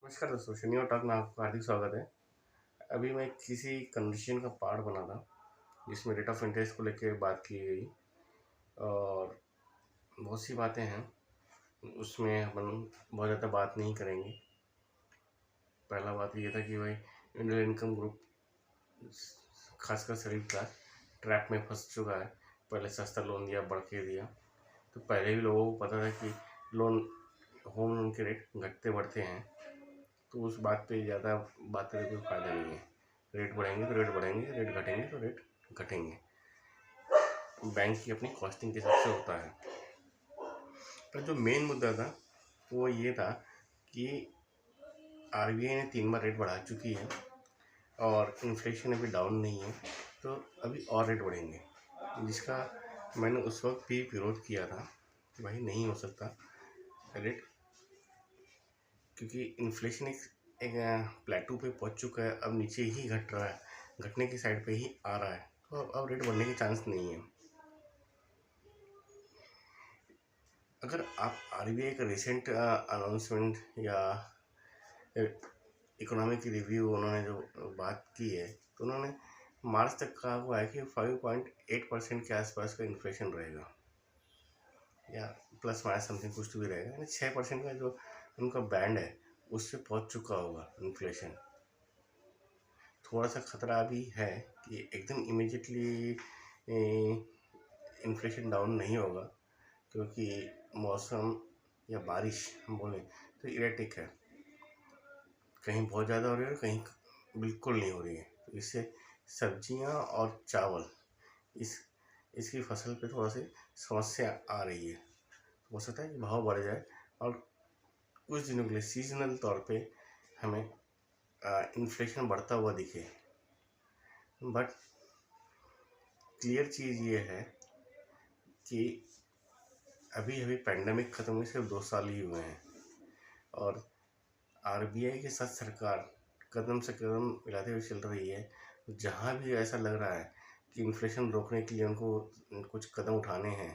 नमस्कार दोस्तों, शनिवार टॉक में आपका हार्दिक स्वागत है। अभी मैं किसी कन्वर्सेशन का पार्ट बना था जिसमें रेट ऑफ इंटरेस्ट को लेके बात की गई और बहुत सी बातें हैं उसमें अपन बहुत ज़्यादा बात नहीं करेंगे। पहला बात ये था कि भाई मिडिल इनकम ग्रुप खासकर शेड्यूल क्लास ट्रैप में फंस चुका है। पहले सस्ता लोन दिया, बढ़ के दिया, तो पहले भी लोगों को पता था कि होम लोन के रेट घटते बढ़ते हैं, तो उस बात पे ज़्यादा बात करके कोई फ़ायदा नहीं है। रेट बढ़ेंगे तो रेट बढ़ेंगे, रेट घटेंगे तो रेट घटेंगे। बैंक की अपनी कॉस्टिंग के हिसाब से होता है। पर जो मेन मुद्दा था वो ये था कि आरबीआई ने 3 बार रेट बढ़ा चुकी है और इन्फ्लेशन अभी डाउन नहीं है, तो अभी और रेट बढ़ेंगे, जिसका मैंने उस वक्त भी विरोध किया था कि भाई नहीं हो सकता रेट, क्योंकि इन्फ्लेशन एक प्लेटू पे पहुंच चुका है, अब नीचे ही घट रहा है, घटने की साइड पे ही आ रहा है, तो अब रेट बढ़ने के चांस नहीं है। अगर आप आरबीआई का रिसेंट अनाउंसमेंट या इकोनॉमिक रिव्यू उन्होंने जो बात की है, तो उन्होंने मार्च तक कहा हुआ है कि 5.8% के आसपास का इन्फ्लेशन रहेगा या प्लस माइनस समथिंग कुछ तो भी रहेगा, यानी 6% का जो उनका बैंड है उससे पहुंच चुका होगा इन्फ्लेशन। थोड़ा सा खतरा अभी है कि एकदम इमीडिएटली इन्फ्लेशन डाउन नहीं होगा, क्योंकि मौसम या बारिश हम बोलें तो इरेटिक है, कहीं बहुत ज़्यादा हो रही है, कहीं बिल्कुल नहीं हो रही है। तो इससे सब्जियां और चावल इसकी फसल पे थोड़ा सी समस्या आ रही है। हो सकता है कि भाव बढ़ जाए और कुछ दिनों के लिए सीजनल तौर पे हमें इन्फ्लेशन बढ़ता हुआ दिखे, बट क्लियर चीज़ ये है कि अभी अभी पैंडेमिक ख़त्म हुई सिर्फ 2 साल ही हुए हैं और आरबीआई के साथ सरकार कदम से कदम मिलाते हुए चल रही है। जहाँ भी ऐसा लग रहा है कि इन्फ्लेशन रोकने के लिए उनको कुछ कदम उठाने हैं,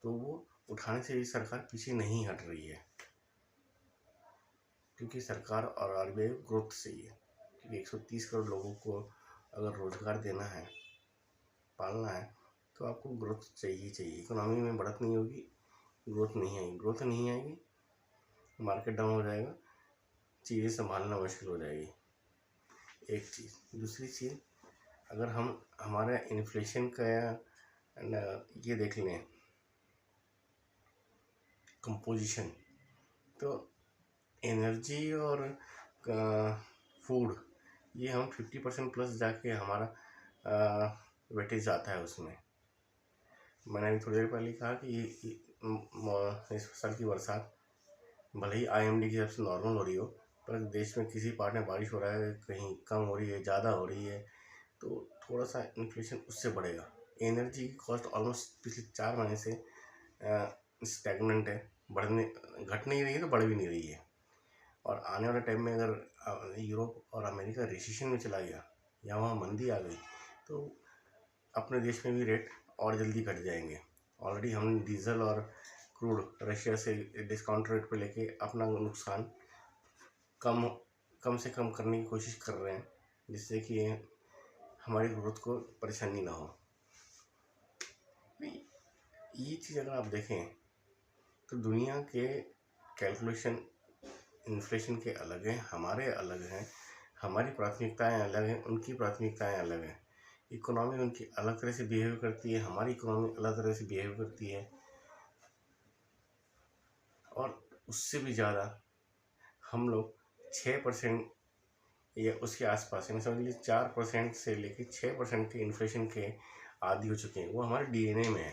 तो वो उठाने से भी सरकार पीछे नहीं हट रही है, क्योंकि सरकार और आरबीआई ग्रोथ चाहिए। क्योंकि 130 करोड़ लोगों को अगर रोज़गार देना है, पालना है, तो आपको ग्रोथ चाहिए। इकोनॉमी में बढ़त नहीं होगी, ग्रोथ नहीं आएगी, मार्केट डाउन हो जाएगा, चीज़ें संभालना मुश्किल हो जाएगी। एक चीज़। दूसरी चीज़, अगर हम हमारा इन्फ्लेशन का ये देख लें कंपोजिशन, तो एनर्जी और फूड, ये हम 50% प्लस जाके हमारा वेटेज आता है उसमें। मैंने अभी थोड़ी देर पहले कहा कि इस साल की बरसात भले ही आईएमडी की हिसाब से नॉर्मल हो रही हो, पर देश में किसी पार्ट में बारिश हो रहा है, कहीं कम हो रही है, ज़्यादा हो रही है, तो थोड़ा सा इन्फ्लेशन उससे बढ़ेगा। एनर्जी की कॉस्ट ऑलमोस्ट पिछले 4 महीने से स्टैगनेंट है, घट नहीं रही है तो बढ़ भी नहीं रही है। और आने वाले टाइम में अगर यूरोप और अमेरिका रिसेशन में चला गया या वहाँ मंदी आ गई, तो अपने देश में भी रेट और जल्दी घट जाएंगे। ऑलरेडी हमने डीजल और क्रूड रशिया से डिस्काउंट रेट पे लेके अपना नुकसान कम से कम करने की कोशिश कर रहे हैं, जिससे कि हमारी ग्रोथ को परेशानी ना हो। ये चीज़ अगर आप देखें तो दुनिया के कैलकुलेशन इन्फ्लेशन के अलग हैं, हमारे अलग हैं, हमारी प्राथमिकताएं अलग हैं, उनकी प्राथमिकताएं अलग हैं। इकोनॉमी उनकी अलग तरह से बिहेव करती है, हमारी इकोनॉमी अलग तरह से बिहेव करती है, और उससे भी ज़्यादा हम लोग 6% या उसके आसपास, यानी समझ लीजिए 4% से लेकर 6% के इन्फ्लेशन के आदी हो चुके हैं। वो हमारे डीएनए में है,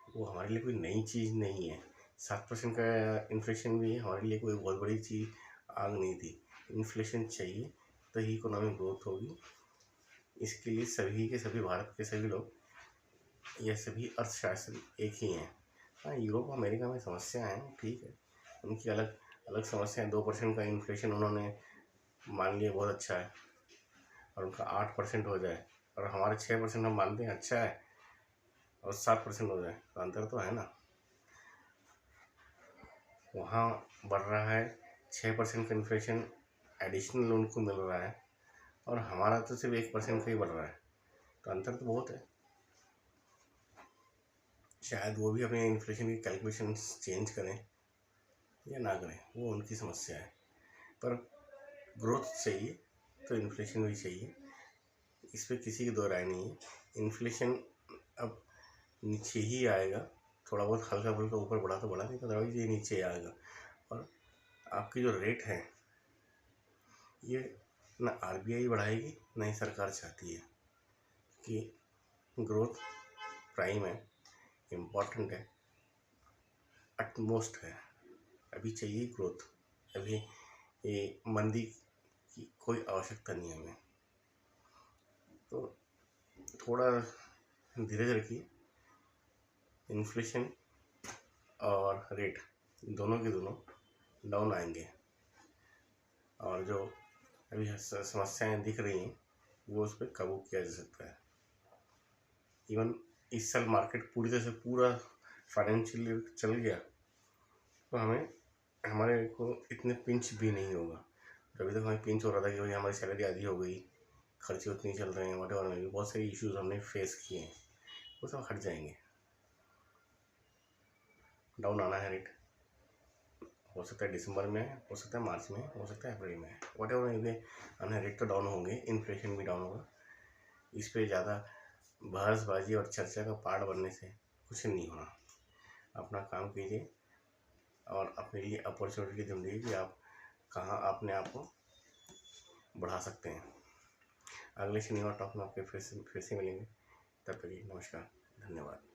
वो हमारे लिए कोई नई चीज़ नहीं है। 7% का इन्फ्लेशन भी हमारे लिए कोई बहुत बड़ी चीज़ आग नहीं थी। इन्फ्लेशन चाहिए तो ही इकोनॉमिक ग्रोथ होगी। इसके लिए सभी के सभी भारत के सभी लोग या सभी अर्थशास्त्री एक ही हैं। हाँ, यूरोप अमेरिका में समस्या है, ठीक है, उनकी अलग अलग समस्याएं। 2% का इन्फ्लेशन उन्होंने मान लिया बहुत अच्छा है, और उनका 8% हो जाए और हमारे 6% हम मानते हैं अच्छा है, और 7% हो जाए, तो अंतर तो है ना। वहाँ बढ़ रहा है 6% का इन्फ्लेशन एडिशनल उनको मिल रहा है और हमारा तो सिर्फ 1% का ही बढ़ रहा है, तो अंतर तो बहुत है। शायद वो भी अपने इन्फ्लेशन की कैलकुलेशंस चेंज करें या ना करें, वो उनकी समस्या है, पर ग्रोथ चाहिए तो इन्फ्लेशन भी चाहिए, इस पर किसी की दो राय नहीं है। इन्फ्लेशन अब नीचे ही आएगा, थोड़ा बहुत हल्का फुल्का ऊपर बढ़ा तो बढ़ा, नहीं तो अदरवाइज ये नीचे आएगा। और आपकी जो रेट है ये ना आरबीआई बढ़ाएगी ना ही सरकार चाहती है कि ग्रोथ प्राइम है, इम्पॉर्टेंट है, अटमोस्ट है। अभी चाहिए ग्रोथ, अभी ये मंदी की कोई आवश्यकता नहीं है हमें, तो थोड़ा धीरज रखिए। इन्फ्लेशन और रेट दोनों के दोनों डाउन आएंगे, और जो अभी समस्याएं दिख रही हैं वो उस पर काबू किया जा सकता है। इवन इस साल मार्केट पूरी तरह से पूरा फाइनेंशियल चल गया तो हमारे को इतने पिंच भी नहीं होगा। अभी तक हमें पिंच हो रहा था कि भाई हमारी सैलरी आधी हो गई, खर्चे उतने चल रहे हैं, वॉटेवर, बहुत सारे इश्यूज हमने फेस किए हैं, वो सब हट जाएंगे। डाउन आना है रेट, हो सकता है दिसंबर में, हो सकता है मार्च में, हो सकता है अप्रैल में, वॉटेवर में आना है। रेट तो डाउन होंगे, इन्फ्लेशन भी डाउन होगा। इस पर ज़्यादा बहसबाजी और चर्चा का पार्ट बनने से कुछ नहीं होना। अपना काम कीजिए और अपने लिए अपॉर्चुनिटी ढूंढिए कि आप कहाँ अपने आप को बढ़ा सकते हैं। अगले शनिवार टॉक में आपके फिर से मिलेंगे। तब तक नमस्कार, धन्यवाद।